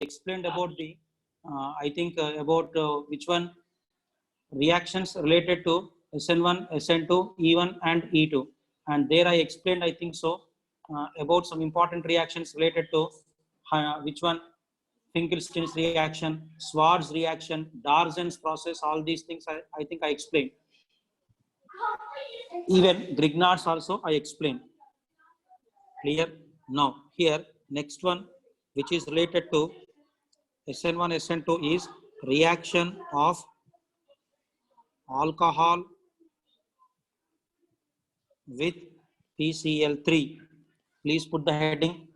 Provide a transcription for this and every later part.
explained about the I think about which one reactions related to SN1, SN2, E1 and E2, and there I explained, I think so, about some important reactions related to which one Finkelstein's reaction, Schwarz reaction, Darzin's process, all these things I think I explained. Even Grignard's also I explained. Clear? Now here next one which is related to SN1, SN2 is reaction of alcohol with PCl3. Please put the heading.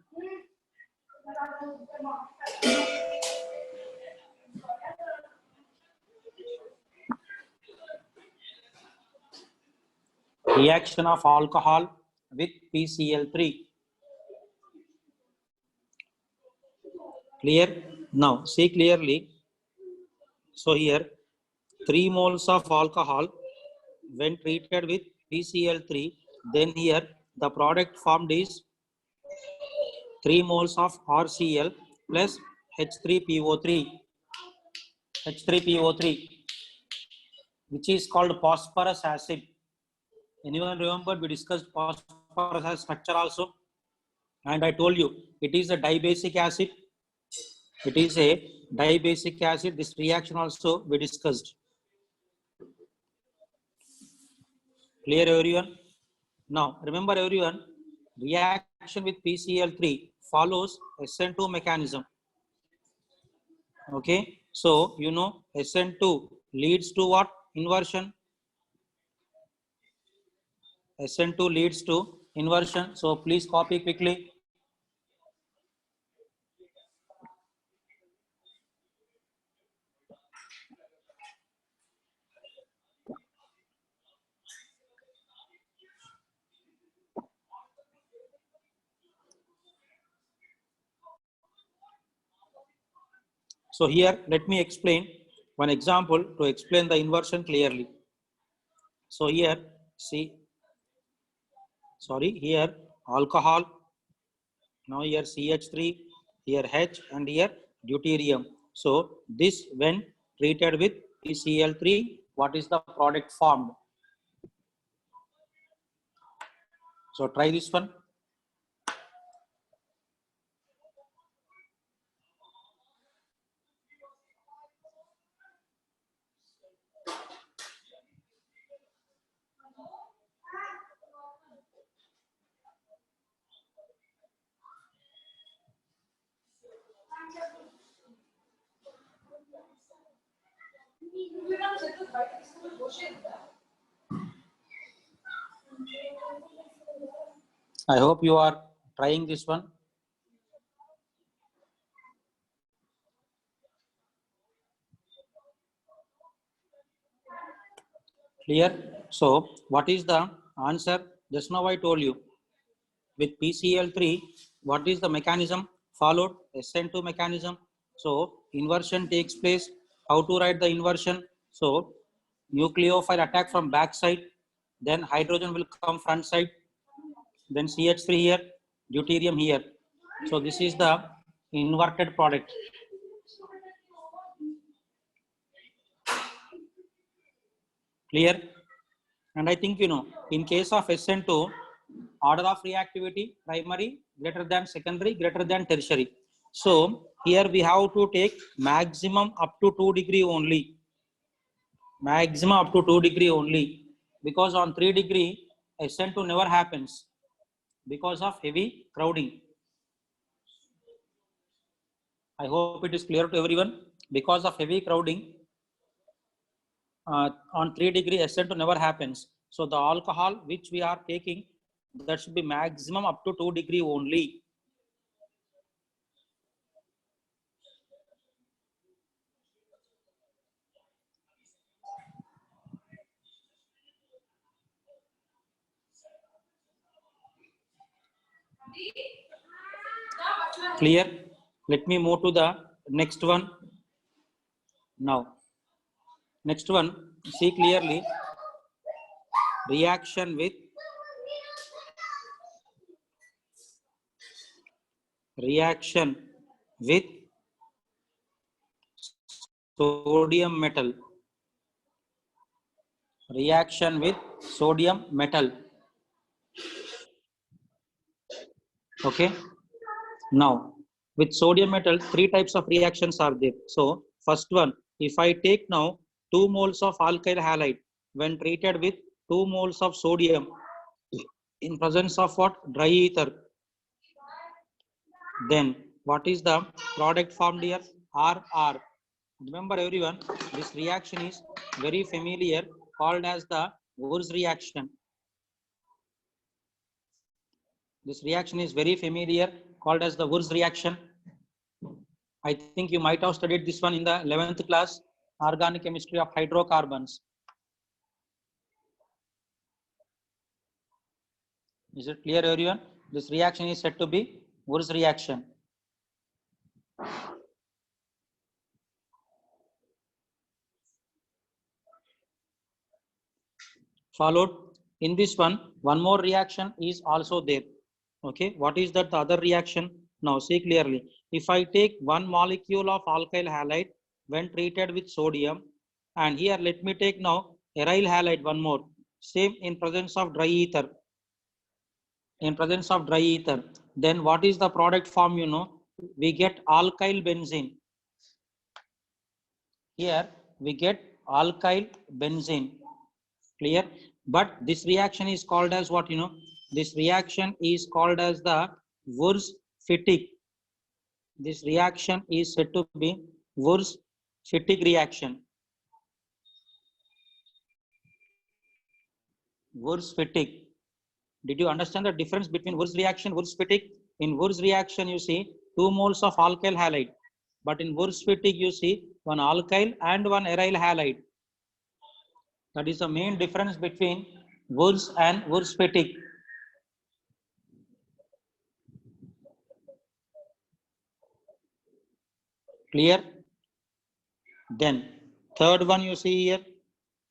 Reaction of alcohol with PCl3. Clear? Now see clearly. So here 3 moles of alcohol when treated with PCl3, then here the product formed is 3 moles of RCl plus H3PO3. H3PO3, which is called phosphorus acid. Anyone remember we discussed phosphorus acid structure also? And I told you it is a dibasic acid. It is a dibasic acid. This reaction also we discussed. Clear everyone? Now remember everyone, reaction with PCl3 follows SN2 mechanism. Okay, so you know SN2 leads to what? Inversion. SN2 leads to inversion. So please copy quickly. So here let me explain one example to explain the inversion clearly. So here see, sorry, here alcohol, now here CH3, here H and here deuterium. So this when treated with PCl3, what is the product formed? So try this one. I hope you are trying this one. Clear? So what is the answer? Just now I told you. With PCl3, what is the mechanism followed? SN2 mechanism. So inversion takes place. How to write the inversion? So nucleophile attack from back side, then hydrogen will come front side, then CH3 here, deuterium here. So this is the inverted product. Clear? And I think you know, in case of SN2, order of reactivity, primary greater than secondary greater than tertiary. So here we have to take maximum up to 2 degree only. Maximum up to 2 degree only. Because on 3 degree, SN2 never happens because of heavy crowding. I hope it is clear to everyone. Because of heavy crowding, on 3 degree SN2 never happens. So the alcohol which we are taking, that should be maximum up to 2 degree only. Clear? Let me move to the next one. Now, next one, see clearly, reaction with sodium metal. Reaction with sodium metal. Okay. Now, with sodium metal, 3 types of reactions are there. So, first one, if I take now 2 moles of alkyl halide when treated with 2 moles of sodium in presence of what? Dry ether. Then, what is the product formed here? RR. Remember everyone, this reaction is very familiar, called as the Wurz reaction. This reaction is very familiar, called as the Wurz reaction. I think you might have studied this one in the 11th class, Organic Chemistry of Hydrocarbons. Is it clear, everyone? This reaction is said to be Wurz reaction. Followed in this one more reaction is also there. Okay, what is that? The other reaction? Now see clearly. If I take 1 molecule of alkyl halide when treated with sodium, and here let me take now aryl halide, one more, same in presence of dry ether. In presence of dry ether, then what is the product form? You know, we get alkyl benzene. Here we get alkyl benzene. Clear? But this reaction is called as what? You know, this reaction is called as the Wurz-Fittig. This reaction is said to be Wurz-Fittig reaction. Wurz-Fittig. Did you understand the difference between Wurz reaction, Wurz-Fittig? In Wurz reaction, you see 2 moles of alkyl halide. But in Wurz-Fittig, you see 1 alkyl and 1 aryl halide. That is the main difference between Wurz and Wurz-Fittig. Clear? Then third one you see here.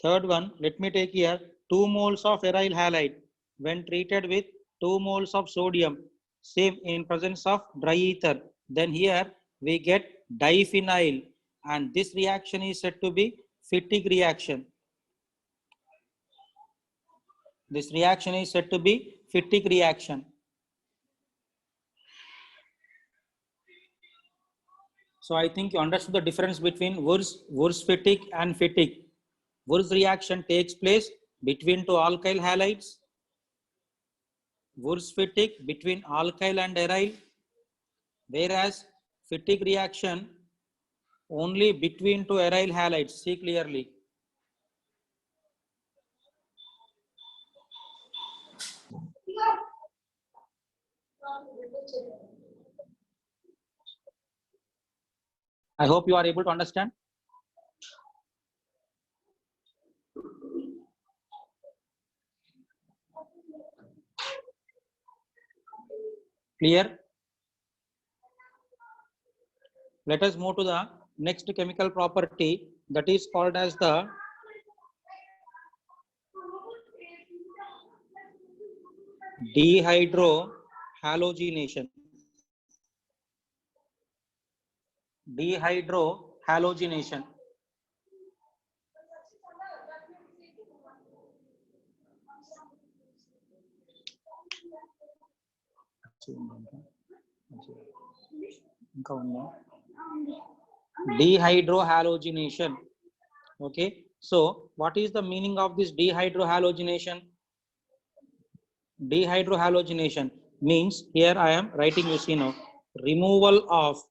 Third one, let me take here 2 moles of aryl halide when treated with 2 moles of sodium, same in presence of dry ether. Then here we get diphenyl, and this reaction is said to be Fittig reaction. This reaction is said to be Fittig reaction. So I think you understood the difference between Wurz-Fittig and Fittig. Wurz reaction takes place between 2 alkyl halides. Wurz-Fittig between alkyl and aryl. Whereas Fittig reaction only between 2 aryl halides. See clearly. I hope you are able to understand. Clear? Let us move to the next chemical property, that is called as the dehydrohalogenation. Dehydrohalogenation. Dehydrohalogenation. Okay, so what is the meaning of this dehydrohalogenation? Dehydrohalogenation means, here I am writing, you see now, removal of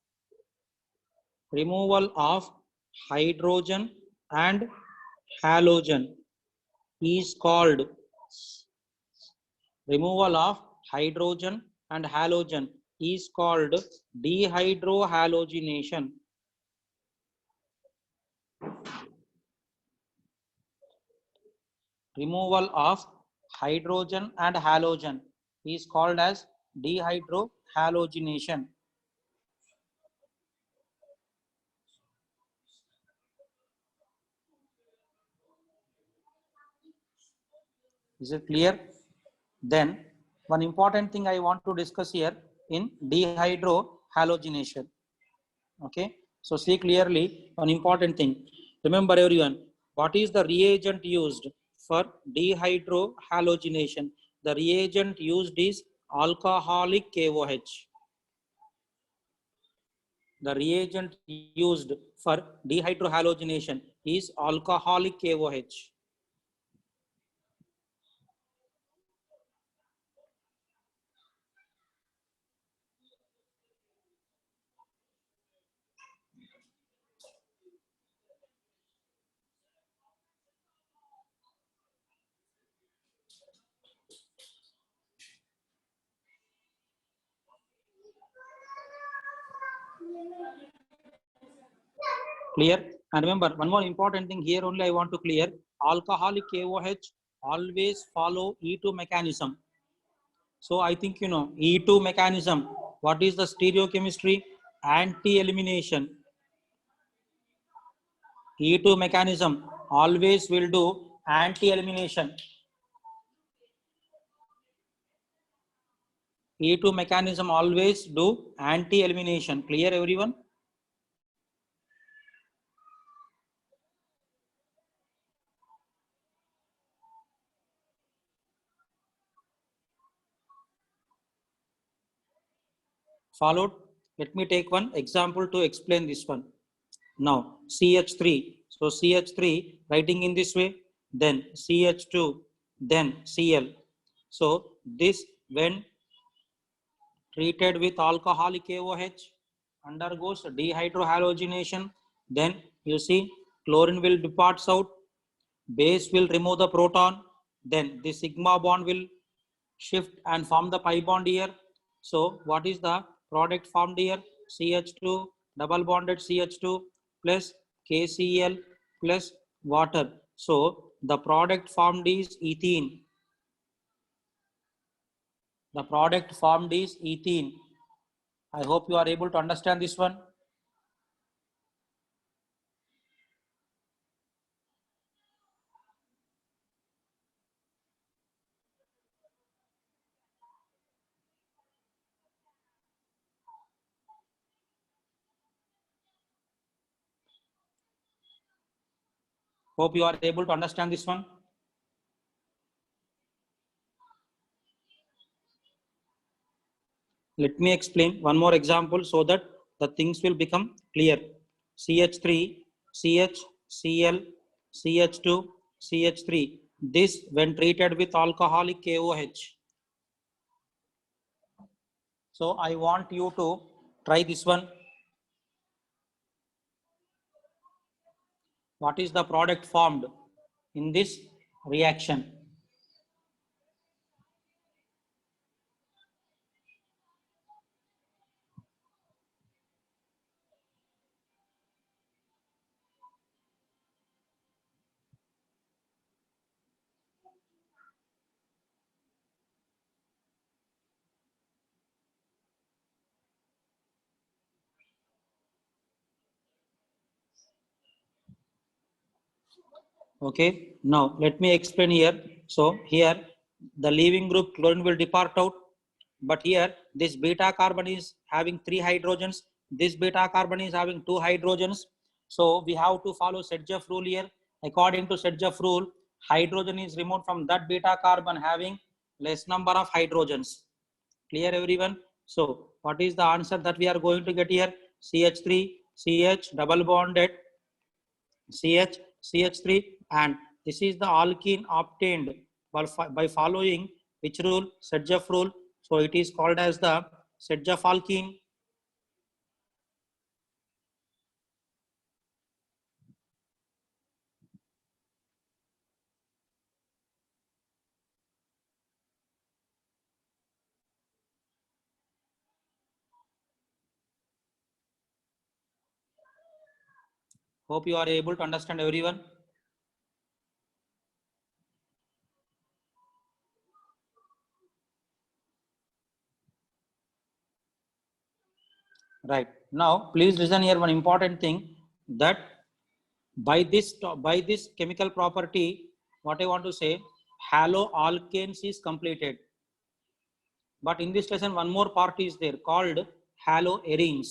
hydrogen and halogen is called removal of hydrogen and halogen is called dehydrohalogenation. Removal of hydrogen and halogen is called as dehydrohalogenation. Is it clear? Then one important thing I want to discuss here in dehydrohalogenation. Okay, So see clearly an important thing. Remember everyone, what is the reagent used for dehydrohalogenation? The reagent used is alcoholic KOH. The reagent used for dehydrohalogenation is alcoholic KOH. Clear? And remember, one more important thing here only I want to clear. Alcoholic KOH always follow E2 mechanism. So I think you know E2 mechanism. What is the stereochemistry? Anti-elimination. E2 mechanism always will do anti-elimination. E2 mechanism always do anti-elimination. Clear everyone? Followed? Let me take one example to explain this one. Now CH3. So CH3 writing in this way, then CH2, then Cl. So this when treated with alcoholic KOH undergoes dehydrohalogenation. Then you see chlorine will departs out, base will remove the proton, then the sigma bond will shift and form the pi bond here. So what is the product formed here? CH2 double bonded CH2 plus KCl plus water. So the product formed is ethene. The product formed is ethene. I hope you are able to understand this one. Hope you are able to understand this one. Let me explain one more example so that the things will become clear. CH3, CH, Cl, CH2, CH3. This when treated with alcoholic KOH. So I want you to try this one. What is the product formed in this reaction? Okay, now let me explain here. So here the leaving group chlorine will depart out, but here this beta carbon is having 3 hydrogens. This beta carbon is having 2 hydrogens. So we have to follow Sedgwick rule here. According to Sedgwick rule, hydrogen is removed from that beta carbon having less number of hydrogens. Clear everyone? So what is the answer that we are going to get here? CH3, CH double bonded CH, CH3, and this is the alkene obtained by following which rule? Sedgwick rule. So it is called as the Sedgwick alkene. Hope you are able to understand everyone. Right. Now, please listen here one important thing that by this chemical property, what I want to say, haloalkanes is completed. But in this lesson, one more part is there called haloarenes.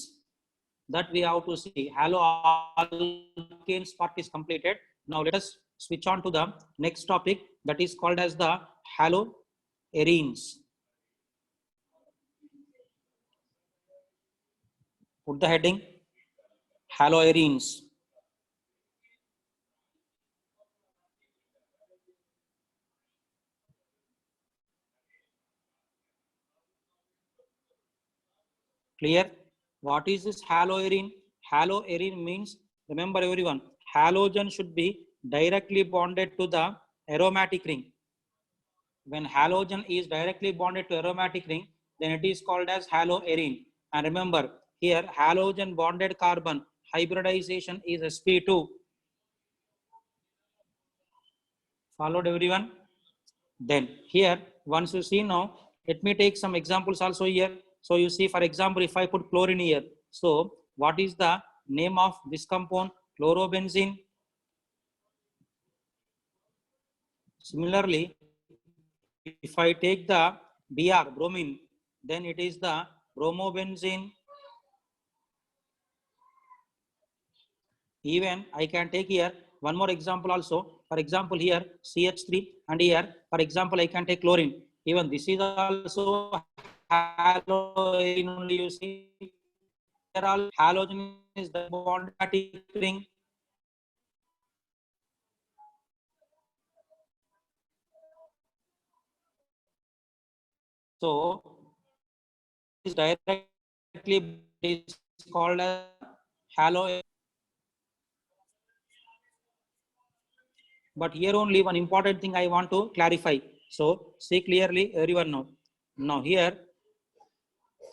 that we have to see. Haloalkanes part is completed. Now let us switch on to the next topic, that is called as the haloarenes. Put the heading haloarenes. Clear? What is this haloarene? Haloarene means, remember everyone, halogen should be directly bonded to the aromatic ring. When halogen is directly bonded to aromatic ring, then it is called as haloarene. And remember, here halogen bonded carbon hybridization is sp2. Followed everyone? Then here, once you see now, let me take some examples also here. So you see, for example, if I put chlorine here, so what is the name of this compound? Chlorobenzene. Similarly, if I take the Br, bromine, then it is the bromobenzene. Even I can take here one more example also. For example, here CH3, and here, for example, I can take chlorine. Even this is also halogen only, you see. Here all halogen is the bonding ring. So is directly is called as halo. But here only one important thing I want to clarify. So see clearly everyone now. Now here,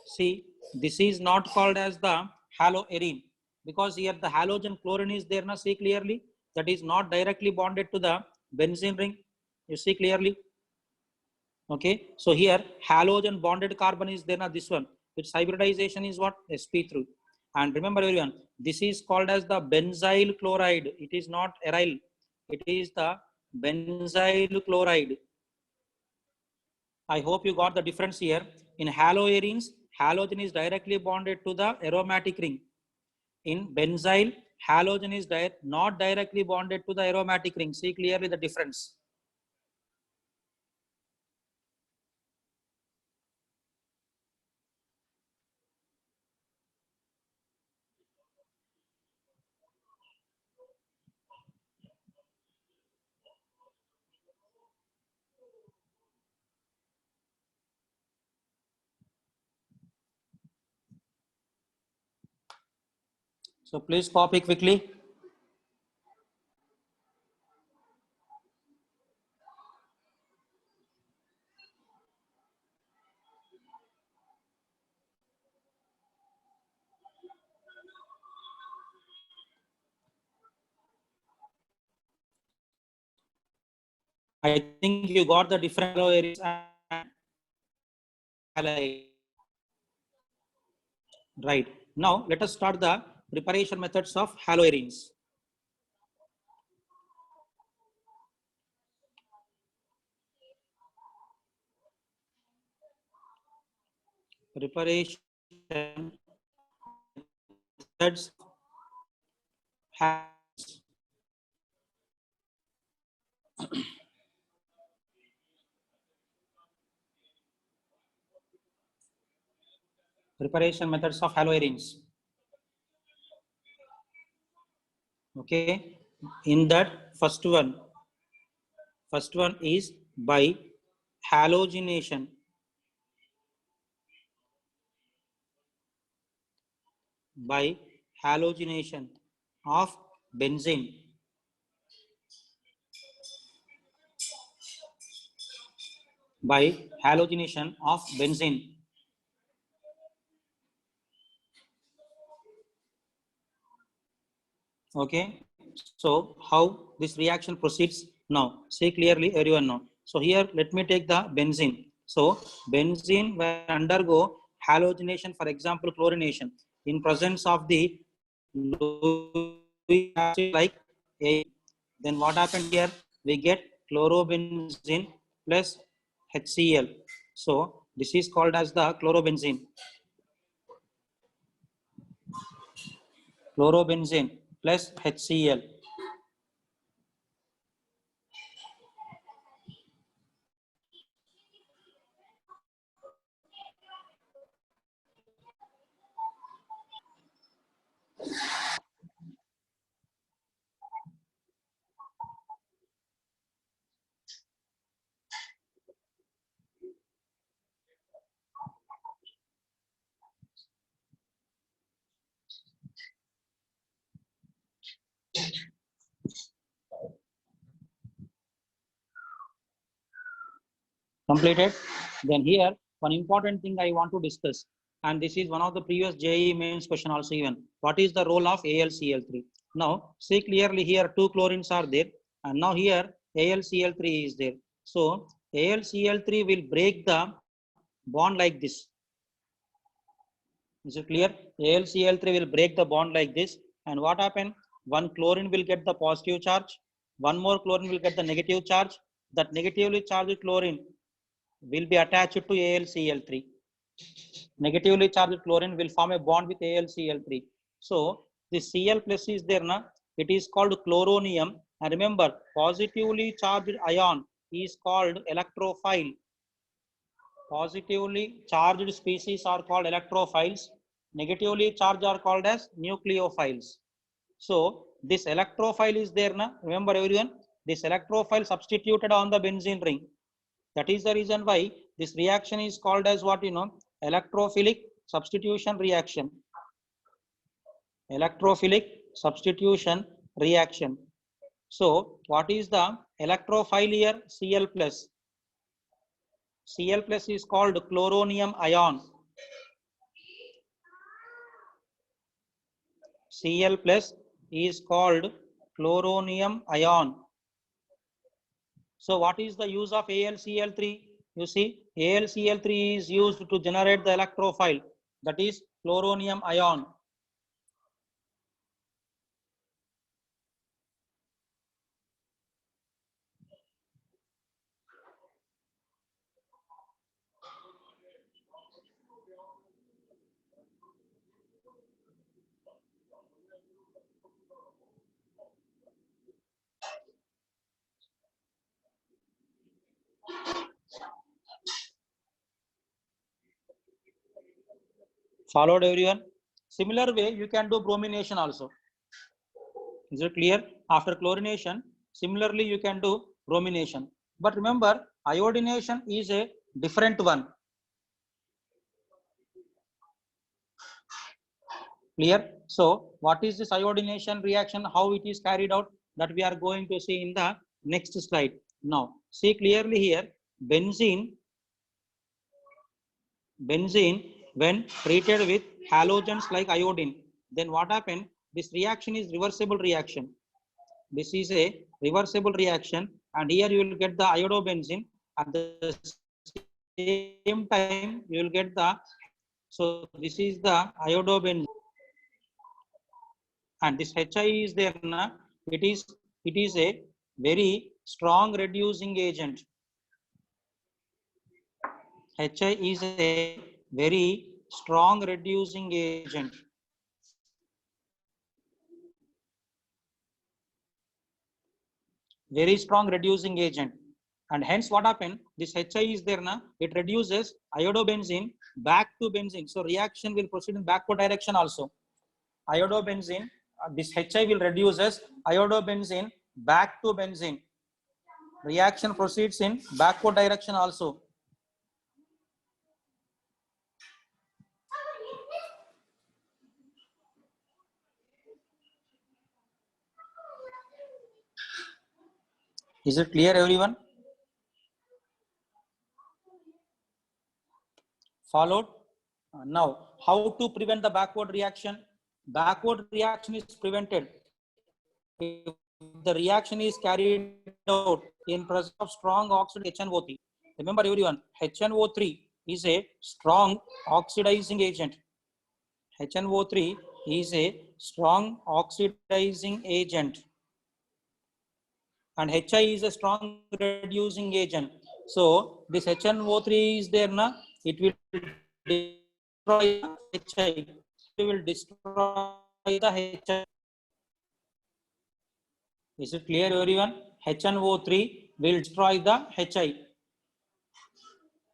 see, this is not called as the haloarene, because here the halogen chlorine is there. Now see clearly, that is not directly bonded to the benzene ring. You see clearly. Okay, so here halogen bonded carbon is there. Now this one, its hybridization is what? sp3. And remember everyone, this is called as the benzyl chloride. It is not aryl. It is the benzyl chloride. I hope you got the difference here. In haloarenes, halogen is directly bonded to the aromatic ring. In benzyl, halogen is not directly bonded to the aromatic ring. See clearly the difference. So please copy quickly. I think you got the different haloarenes and halide. Right. Now let us start the preparation methods of haloarenes. Preparation methods has preparation methods of haloarenes. Okay, in that first one is by halogenation. By halogenation of benzene. By halogenation of benzene. Okay, so how this reaction proceeds now? See clearly everyone now. So here let me take the benzene. So benzene will undergo halogenation, for example chlorination, in presence of the acid like A. Then what happened here? We get chlorobenzene plus HCl. So this is called as the chlorobenzene. chlorobenzene plus HCl. Completed. Then here, one important thing I want to discuss, and this is one of the previous JEE mains question also even. What is the role of AlCl3? Now, see clearly here, two chlorines are there, and now here AlCl3 is there. So, AlCl3 will break the bond like this. Is it clear? AlCl3 will break the bond like this, and what happened? One chlorine will get the positive charge, one more chlorine will get the negative charge. That negatively charged chlorine will be attached to AlCl3. Negatively charged chlorine will form a bond with AlCl3. So this Cl plus is there na, it is called chloronium. And remember, positively charged ion is called electrophile. Positively charged species are called electrophiles. Negatively charged are called as nucleophiles. So this electrophile is there na. Remember everyone, this electrophile substituted on the benzene ring. That is the reason why this reaction is called as what electrophilic substitution reaction. Electrophilic substitution reaction. So what is the electrophile here? Cl plus. Cl plus is called chloronium ion. Cl plus is called chloronium ion. So what is the use of AlCl3? You see, AlCl3 is used to generate the electrophile, that is chloronium ion. Followed everyone? Similar way, you can do bromination also. Is it clear? After chlorination, similarly you can do bromination. But remember, iodination is a different one. Clear? So, what is this iodination reaction? How it is carried out? That we are going to see in the next slide. Now, see clearly here, benzene when treated with halogens like iodine, then what happened? This reaction is reversible reaction. This is a reversible reaction, and here you will get the iodobenzene. At the same time, you will get the, so this is the iodobenzene, and this HI is there na, it is a very strong reducing agent. HI is a very strong reducing agent. Very strong reducing agent. And hence what happened? This HI is there na, it reduces iodobenzene back to benzene. So reaction will proceed in backward direction also. Iodobenzene, this HI will reduces iodobenzene back to benzene. Reaction proceeds in backward direction also. Is it clear everyone? Followed? Now, how to prevent the backward reaction? Backward reaction is prevented if the reaction is carried out in presence of strong oxide HNO3. Remember everyone, HNO3 is a strong oxidizing agent. HNO3 is a strong oxidizing agent, and HI is a strong reducing agent. So this HNO3 is there na, it will destroy HI. It will destroy the HI. Is it clear, everyone? HNO3 will destroy the HI.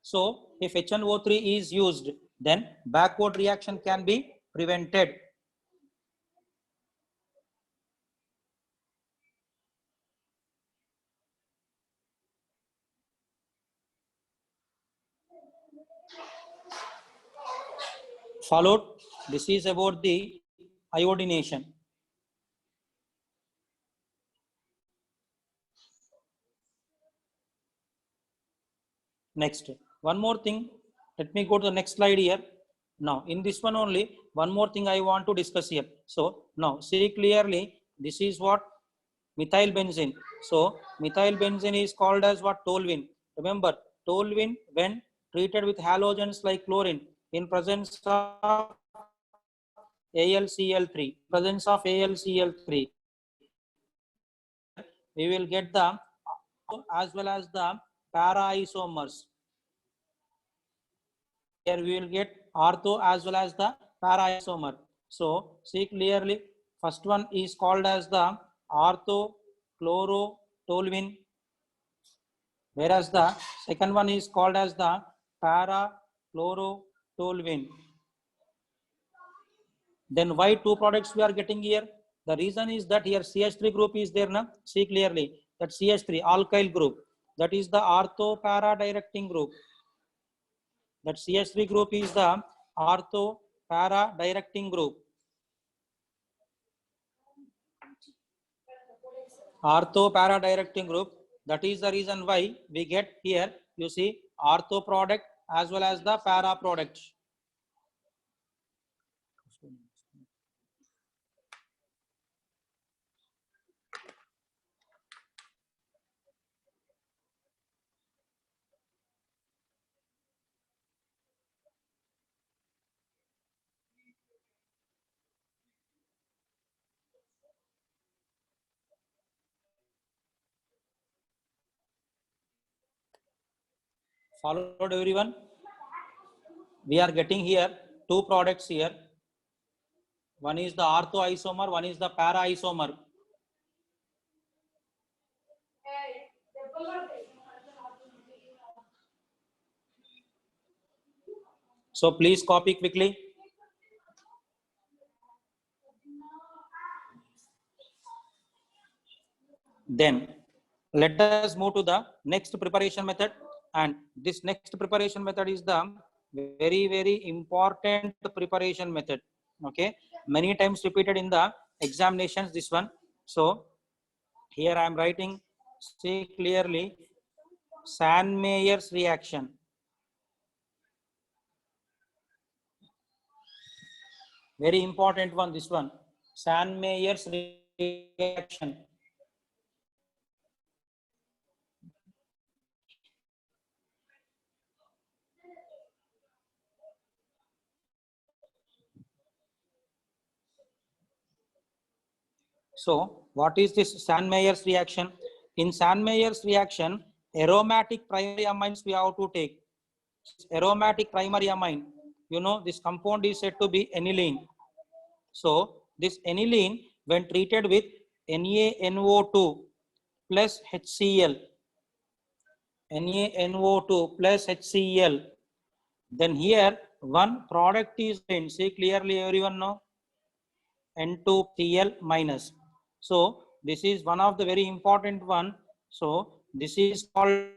So if HNO3 is used, then backward reaction can be prevented. Followed, this is about the iodination. Next, one more thing. Let me go to the next slide here. Now, in this one only, one more thing I want to discuss here. So, now see clearly, this is what methyl benzene. So, methyl benzene is called as what? Toluene. Remember, toluene, when treated with halogens like chlorine, in presence of AlCl3, we will get the as well as the para isomers. Here we will get ortho as well as the para isomer. So see clearly, first one is called as the orthochlorotoluene, whereas the second one is called as the para-chlorotoluene. Then why two products we are getting here? The reason is that here CH3 group is there now. See clearly that CH3 alkyl group, that is the ortho-para directing group. That CH3 group is the ortho-para directing group. Ortho-para directing group. That is the reason why we get here, you see, ortho product as well as the para product. Followed, everyone? We are getting here two products here. One is the ortho isomer, one is the para isomer. So please copy quickly. Then let us move to the next preparation method, and this next preparation method is the very important preparation method. Okay, many times repeated in the examinations, this one. So here I am writing, see clearly, Sandmeyer's reaction. Very important one, this one, Sandmeyer's reaction. So what is this Sandmeyer's reaction? In Sandmeyer's reaction, aromatic primary amines we have to take. Aromatic primary amine, you know, this compound is said to be aniline. So this aniline, when treated with NaNO2 plus HCl, NaNO2 plus HCl, then here one product is in, see clearly everyone know, N2Cl minus. So this is one of the very important one. So this is called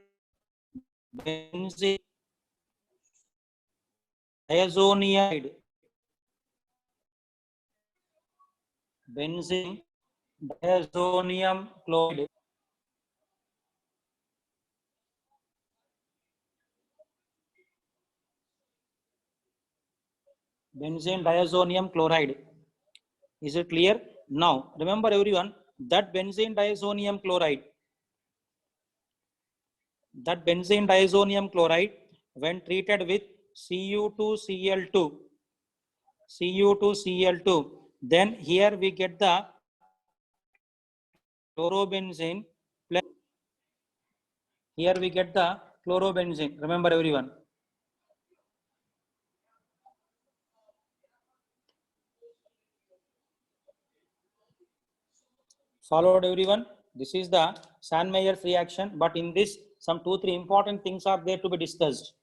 benzene diazoniide. Benzene diazonium chloride. Benzene diazonium chloride. Is it clear? Now remember everyone that benzene diazonium chloride, when treated with Cu2Cl2, then here we get the chlorobenzene plus, here we get the chlorobenzene. Remember everyone. Followed everyone. This is the Sandmeyer's reaction, but in this some 2-3 important things are there to be discussed.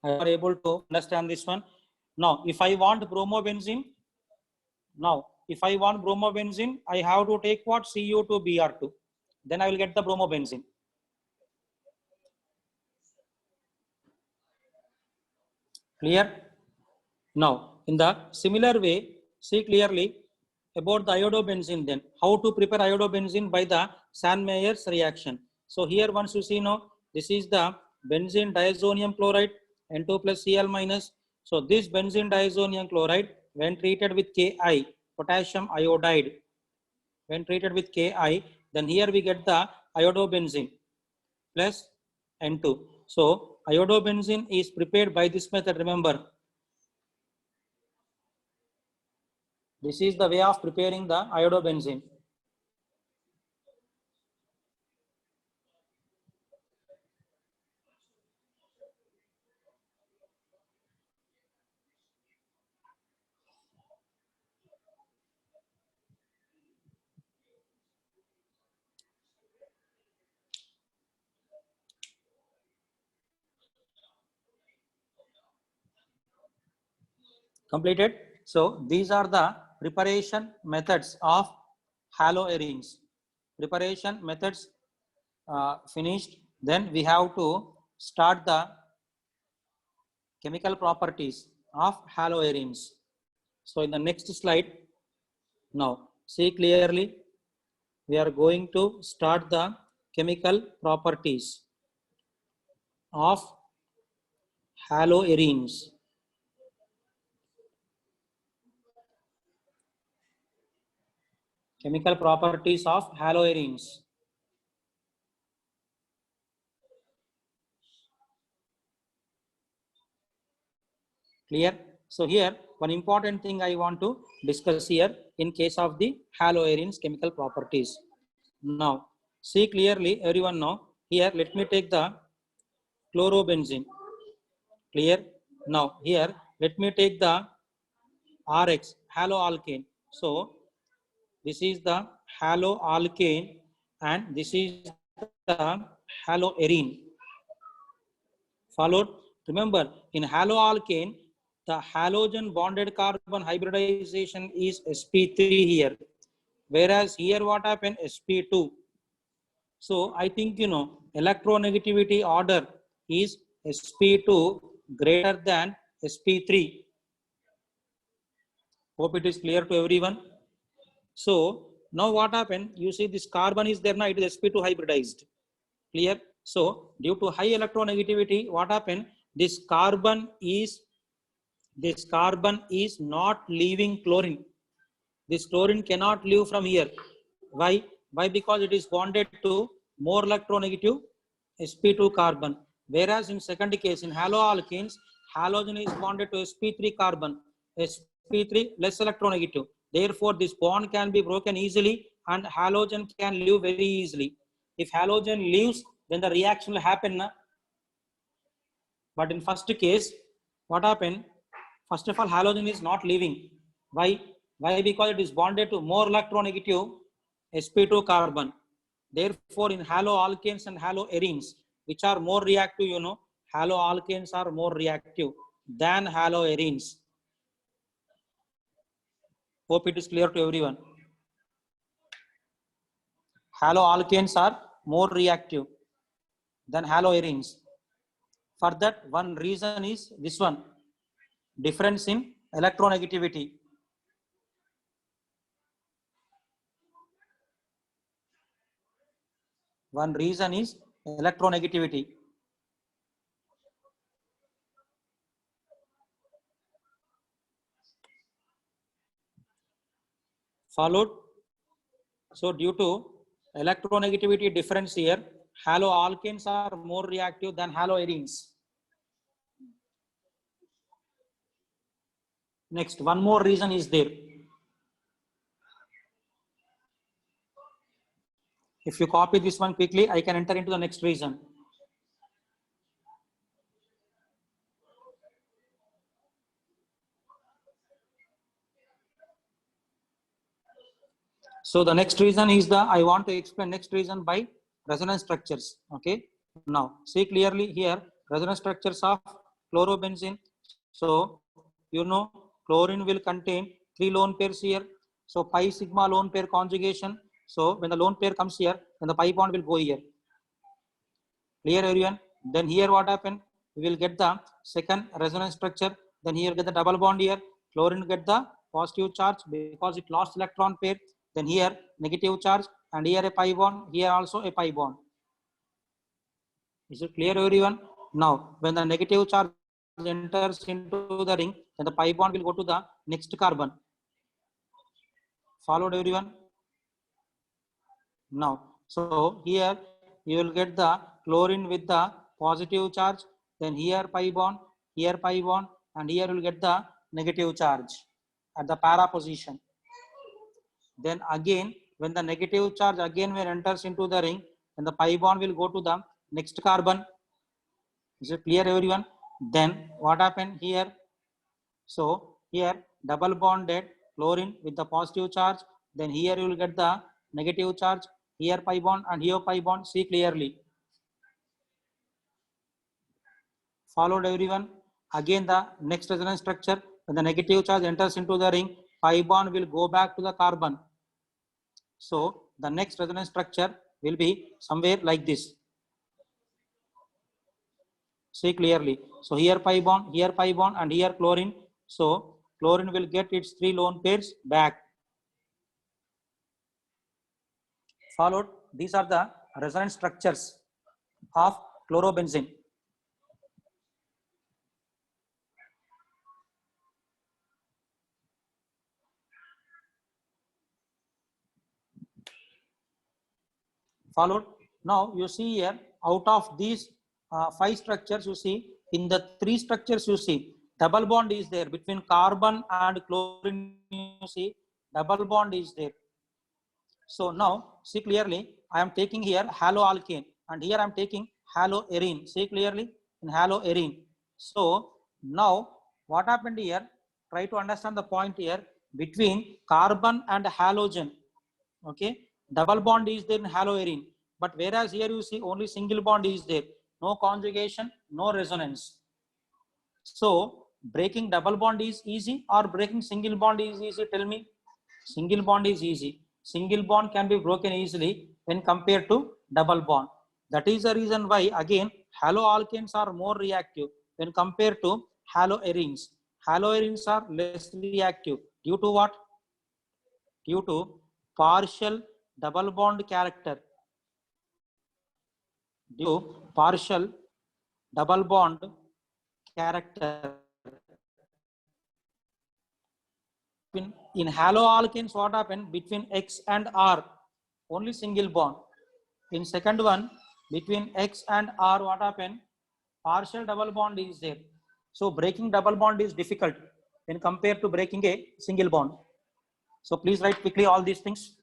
Are able to understand this one? Now, if I want bromobenzene, I have to take what? Cu2Br2. Then I will get the bromobenzene. Clear? Now, in the similar way, see clearly about the iodobenzene then. How to prepare iodobenzene by the Sandmeyer's reaction. So here once you see now, this is the benzene diazonium chloride, N2 plus Cl minus. So this benzene diazonium chloride, when treated with Ki, potassium iodide, when treated with Ki, then here we get the iodobenzene plus N2. So iodobenzene is prepared by this method, remember. This is the way of preparing the iodobenzene. Completed. So these are the preparation methods of haloarenes. Preparation methods finished. Then we have to start the chemical properties of haloarenes. So in the next slide, now see clearly, we are going to start the chemical properties of haloarenes. Chemical properties of haloarenes. Clear? So here, one important thing I want to discuss here in case of the haloarenes chemical properties. Now, see clearly, everyone know. Here, let me take the chlorobenzene. Clear? Now, here, let me take the RX, haloalkane. So, this is the haloalkane and this is the haloarene. Followed, remember, in haloalkane, the halogen bonded carbon hybridization is sp3 here, whereas here what happened? sp2. So I think you know electronegativity order is sp2 greater than sp3. Hope it is clear to everyone. So now what happened? You see this carbon is there now, it is sp2 hybridized. Clear? So due to high electronegativity, what happened? This carbon is not leaving chlorine. This chlorine cannot leave from here. Why? Why? Because it is bonded to more electronegative sp2 carbon. Whereas in second case, in haloalkenes, halogen is bonded to sp3 carbon. sp3 less electronegative. Therefore, this bond can be broken easily and halogen can leave very easily. If halogen leaves, then the reaction will happen. But in first case, what happened? First of all, halogen is not leaving. Why? Why? Because it is bonded to more electronegative sp2 carbon. Therefore, in haloalkanes and haloarenes, which are more reactive, you know, haloalkanes are more reactive than haloarenes. Hope it is clear to everyone. Haloalkanes are more reactive than haloarenes. For that, one reason is this one, difference in electronegativity. One reason is electronegativity. Followed. So due to Electronegativity difference here. Haloalkanes are more reactive than haloarenes. Next, one more reason is there. If you copy this one quickly, I can enter into the next reason. So the next reason is I want to explain next reason by resonance structures. Okay. Now see clearly here, resonance structures of chlorobenzene. So you know chlorine will contain 3 lone pairs here. So pi sigma lone pair conjugation. So when the lone pair comes here, then the pi bond will go here. Clear everyone? Then here what happened? We will get the second resonance structure. Then here get the double bond here. Chlorine get the positive charge because it lost electron pair. Then here negative charge, and here a pi bond. Here also a pi bond. Is it clear everyone? Now when the negative charge enters into the ring, then the pi bond will go to the next carbon. Followed everyone? Now so here you will get the chlorine with the positive charge, then here pi bond, and here you will get the negative charge at the para position. Then again when the negative charge again when enters into the ring, then the pi bond will go to the next carbon. Is it clear everyone? Then what happened here? So here double bonded chlorine with the positive charge, then here you will get the negative charge, here pi bond and here pi bond. See clearly. Followed everyone? Again the next resonance structure, when the negative charge enters into the ring, pi bond will go back to the carbon. So the next resonance structure will be somewhere like this. See clearly. So here pi bond, and here chlorine. So chlorine will get its 3 lone pairs back. Followed, these are the resonance structures of chlorobenzene. Followed. Now you see here, out of these 5 structures, you see in the 3 structures you see double bond is there between carbon and chlorine. You see double bond is there. So now see clearly, I am taking here haloalkane and here I am taking haloarene. See clearly in haloarene. So now what happened here? Try to understand the point here between carbon and halogen. Okay, double bond is there in haloarene, but whereas here you see only single bond is there, no conjugation, no resonance. So breaking double bond is easy or breaking single bond is easy? Tell me. Single bond is easy. Single bond can be broken easily when compared to double bond. That is the reason why again haloalkanes are more reactive when compared to haloarenes. Haloarenes are less reactive due to what? Due to partial double bond character. Due to partial double bond character. In haloalkanes, what happened between X and R? Only single bond. In second one, between X and R, what happened? Partial double bond is there. So breaking double bond is difficult when compared to breaking a single bond. So please write quickly all these things.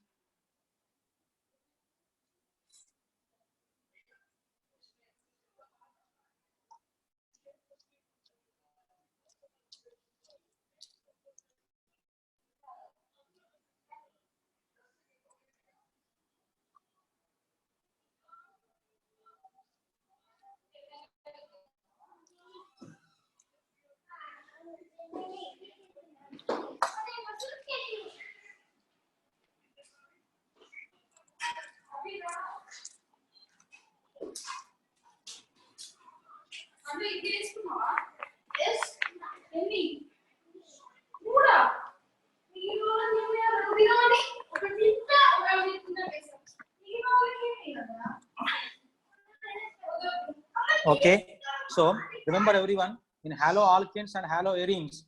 Okay, so remember everyone, in haloalkanes and haloarenes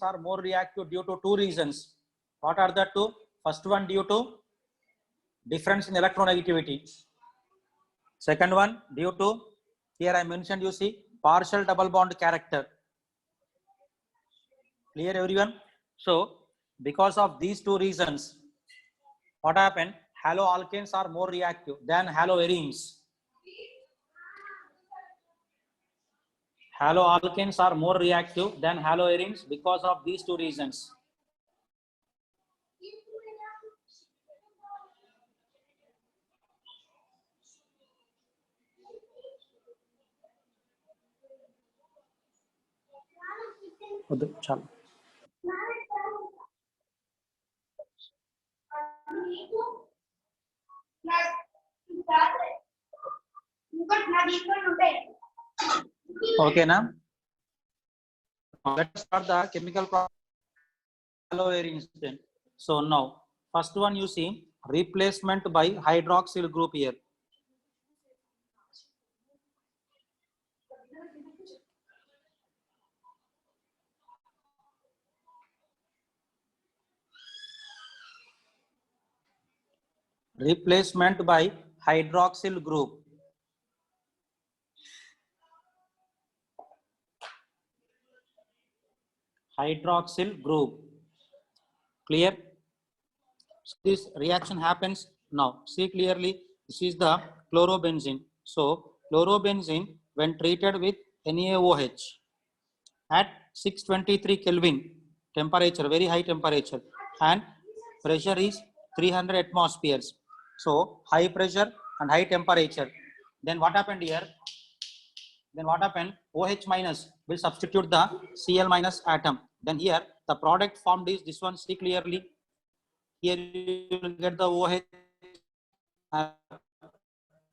are more reactive due to 2 reasons. What are the 2? First one, due to difference in electronegativity. Second one, due to, here I mentioned, you see, partial double bond character. Clear everyone? So, because of these two reasons, what happened? Haloalkanes are more reactive than haloarenes. Haloalkanes are more reactive than haloarenes because of these two reasons. Okay, now let's start the chemical process. Haloarenes then. So now, first one you see replacement by hydroxyl group here. Replacement by hydroxyl group. Hydroxyl group. Clear? So this reaction happens now. See clearly, this is the chlorobenzene. So chlorobenzene, when treated with NaOH at 623 Kelvin temperature, very high temperature, and pressure is 300 atmospheres. So high pressure and high temperature. Then what happened here? Then what happened? OH minus will substitute the Cl minus atom. Then here the product formed is this one. See clearly. Here you will get the OH.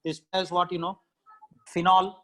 This is what you know, phenol.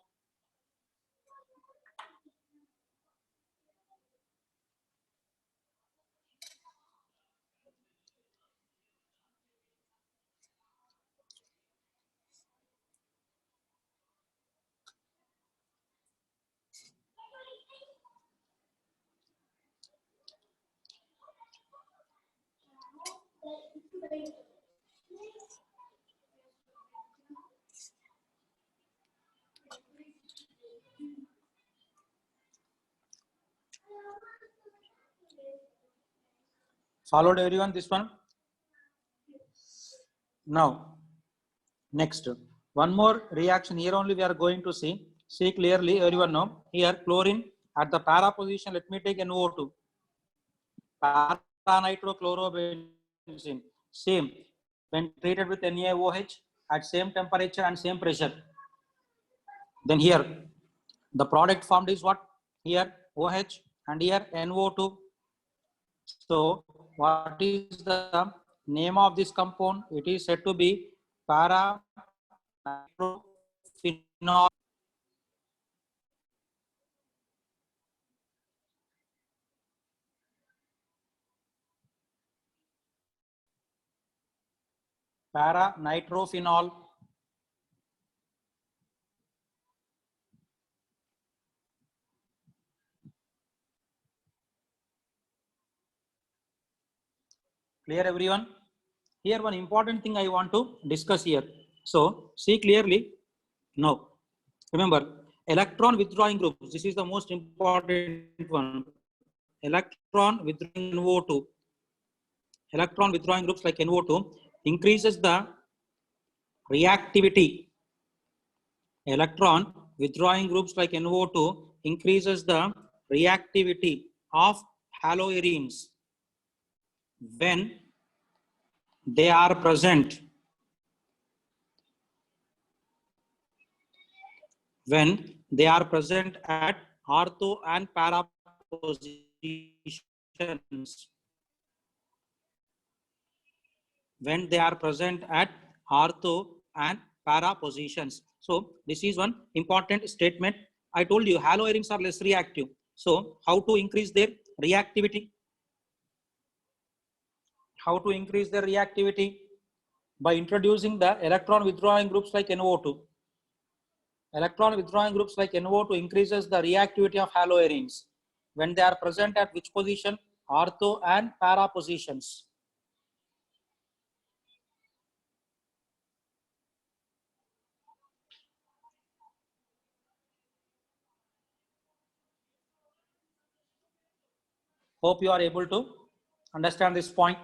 Followed everyone this one. Now, next, one more reaction here only we are going to see. See clearly, everyone know. Here chlorine at the para position, let me take NO2. Para-nitrochlorobenzene, same. When treated with NaOH at same temperature and same pressure. Then here, the product formed is what? Here OH and here NO2. So what is the name of this compound? It is said to be para-nitrophenol. Para-nitrophenol. Clear everyone? Here one important thing I want to discuss here. So see clearly. Now remember, electron withdrawing groups. This is the most important one. Electron withdrawing NO2. Electron withdrawing groups like NO2 increases the reactivity. Electron withdrawing groups like NO2 increases the reactivity of haloarenes when they are present. When they are present at ortho and para positions. When they are present at ortho and para positions. So this is one important statement. I told you haloarenes are less reactive. So how to increase their reactivity? How to increase their reactivity? By introducing the electron withdrawing groups like NO2. Electron withdrawing groups like NO2 increases the reactivity of haloarenes when they are present at which position? Ortho and para positions. Hope you are able to understand this point.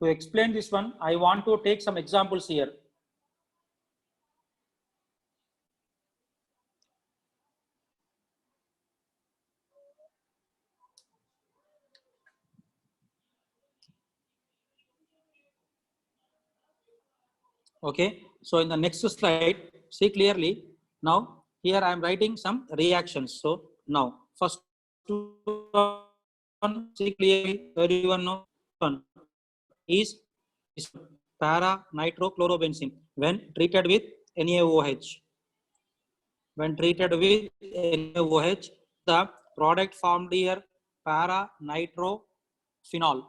To explain this one, I want to take some examples here. Okay, so in the next slide, see clearly. Now, here I am writing some reactions. So now, first one, see clearly, everyone know one is para nitrochlorobenzene when treated with NaOH. When treated with NaOH, the product formed here para nitrophenol.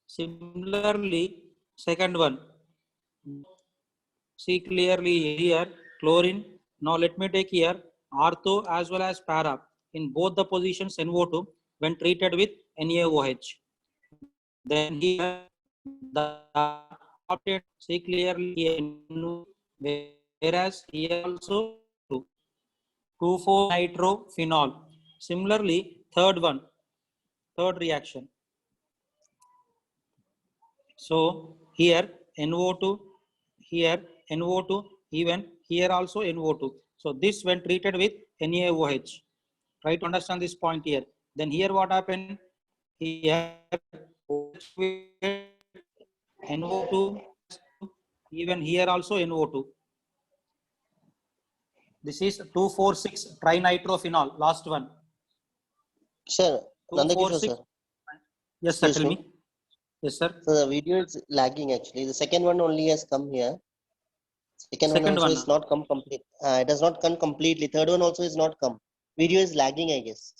Similarly, second one, see clearly here chlorine. Now let me take here ortho as well as para in both the positions NO2 when treated with NaOH. Then here the opted see clearly here, whereas here also 2,4-nitrophenol. Similarly, third one, third reaction. So here NO2, here NO2, even here also NO2. So this when treated with NaOH. Try to understand this point here. Then here what happened? Here NO2, even here also NO2. This is 2,4,6 trinitrophenol, last one. Sir, Nandakishore sir. Yes, sir, Excuse tell me. me. Yes, sir. So the video is lagging actually. The second one only has come here. Second one also is not come complete. It has not come completely. Third one also is not come. Video is lagging, I guess.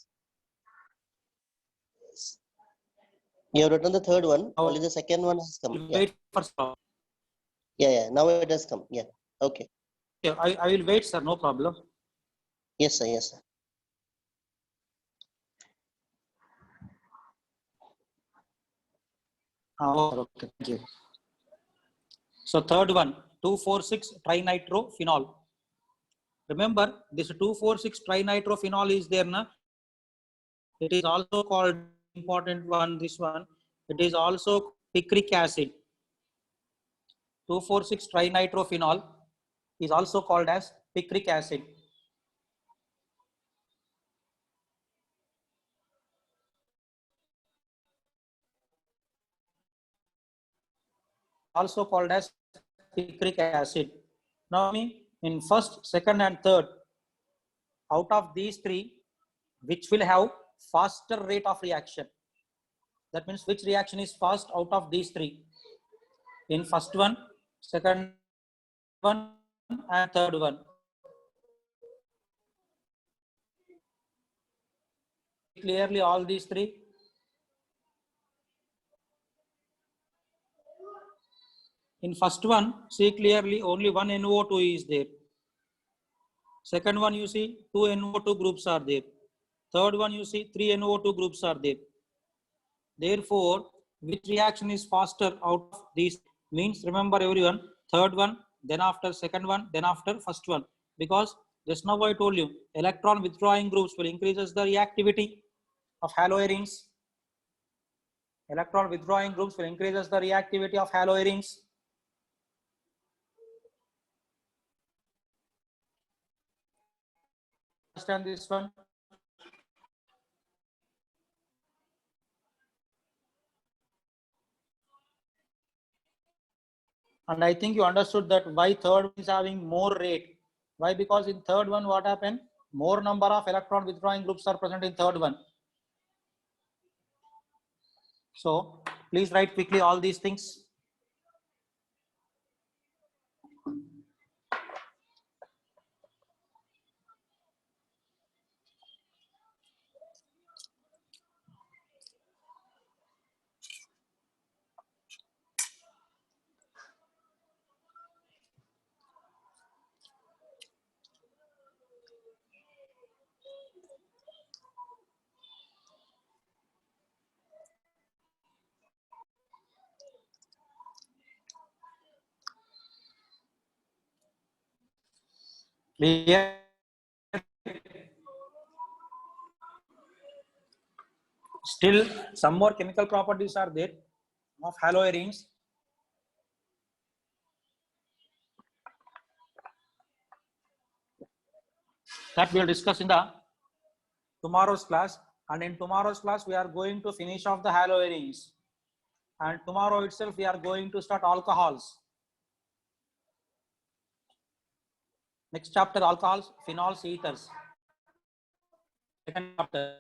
You have written the third one. Only the second one has come. Yeah. Wait for Yeah. Now it has come. Yeah. Okay. Yeah, I will wait, sir. No problem. Yes, sir. Yes, sir. Okay, thank you. So third one, 2,4,6 trinitrophenol. Remember, this 2,4,6 trinitrophenol is there, na? It is also called important one. This one, it is also picric acid. 2,4,6 trinitrophenol is also called as picric acid. Also called as picric acid. Now, in first, second, and third, out of these three, which will have faster rate of reaction? That means which reaction is fast out of these three? In first one, second one, and third one. Clearly, all these three. In first one, see clearly only one NO2 is there. Second one, you see two NO2 groups are there. Third one, you see three NO2 groups are there. Therefore, which reaction is faster out of these? Means remember everyone, third one, then after second one, then after first one. Because just now I told you, electron withdrawing groups will increases the reactivity of haloarenes. Electron withdrawing groups will increases the reactivity of haloarenes. Understand this one? And I think you understood that why third one is having more rate. Why? Because in third one, what happened? More number of electron withdrawing groups are present in third one. So please write quickly all these things. Clear? Still, some more chemical properties are there of haloarenes. That we will discuss in the tomorrow's class. And in tomorrow's class, we are going to finish off the haloarenes. And tomorrow itself, we are going to start alcohols. Next chapter, alcohols, phenols, ethers. Second chapter.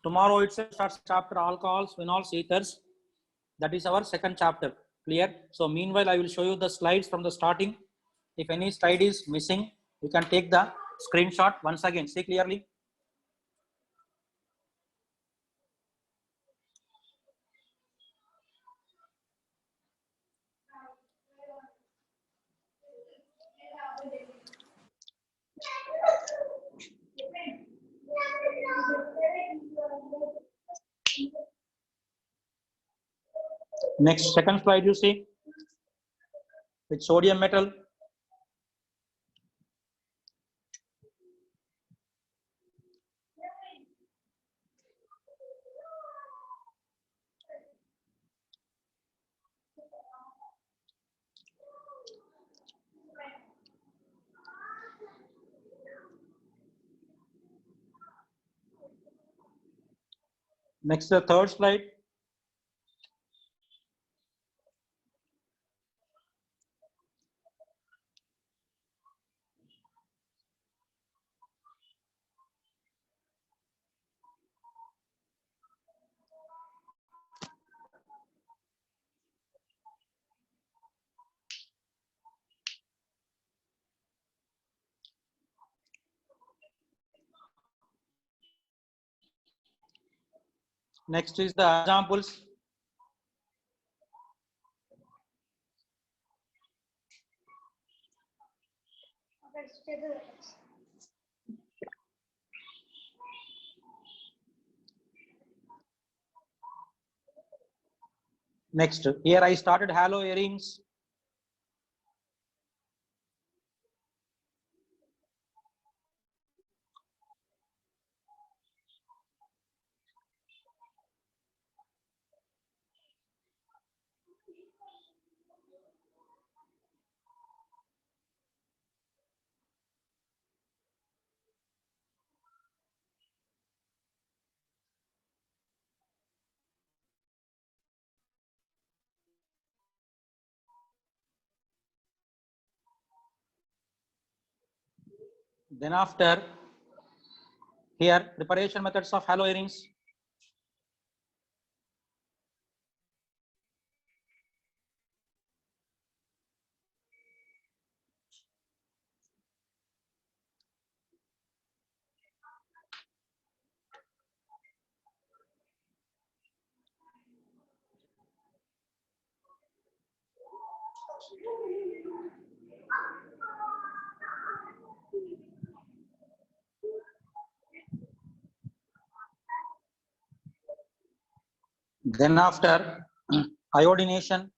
Tomorrow itself starts chapter alcohols, phenols, ethers. That is our second chapter. Clear? So meanwhile, I will show you the slides from the starting. If any slide is missing, you can take the screenshot once again. See clearly. Next, second slide you see with sodium metal. Next, the third slide. Next is the examples. Next, here I started haloarenes. Then after, here preparation methods of haloarenes. Then after, iodination.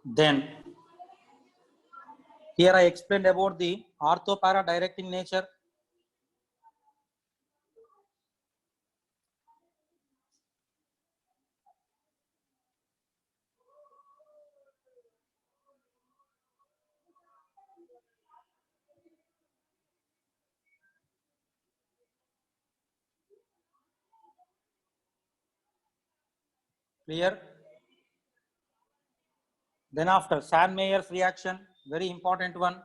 Then here I explained about the ortho-para directing nature. Clear? Then after, Sand-Meyer's reaction, very important one.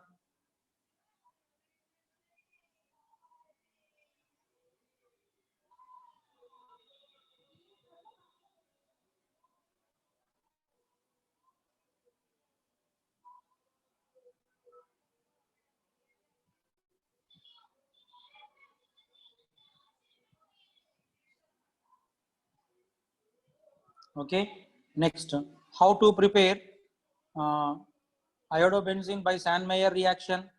Okay. Next, how to prepare iodobenzene by Sand-Meyer reaction.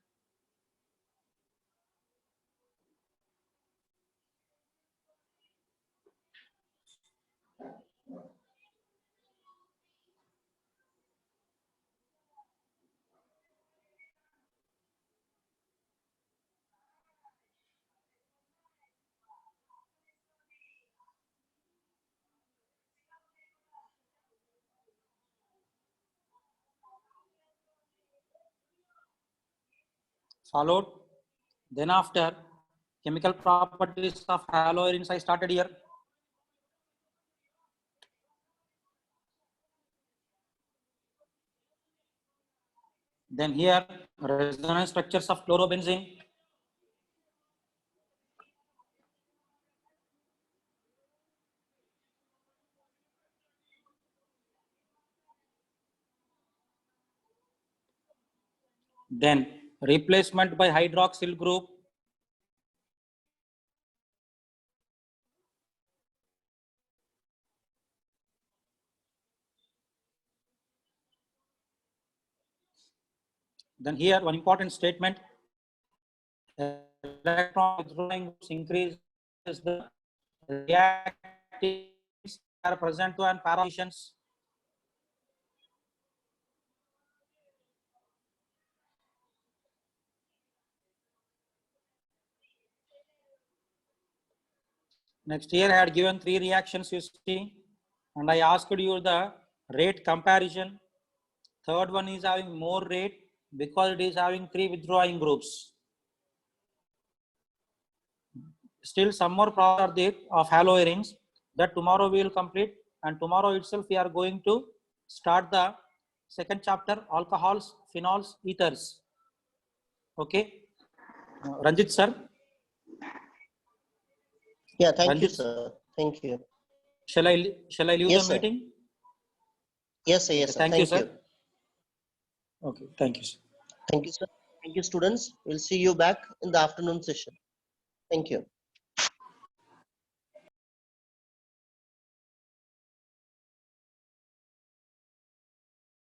followed. Then after chemical properties of haloarenes, I started here. Then here resonance structures of chlorobenzene. Then replacement by hydroxyl group. Then here one important statement, electron withdrawing groups increases the reactives are present to and para positions. Next year I had given 3 reactions, you see, and I asked you the rate comparison. Third one is having more rate because it is having 3 withdrawing groups. Still some more problems are there of haloarenes that tomorrow we will complete, and tomorrow itself we are going to start the second chapter, alcohols, phenols, ethers. Okay, Ranjit sir. Yeah, thank you, Ranjit, sir. Thank you. shall I leave Yes, the sir. meeting? Yes, sir. Okay, Yes, sir. thank you, Thank sir. you. Okay, thank you, sir. Thank you, sir. Thank you, students. We'll see you back in the afternoon session. Thank you.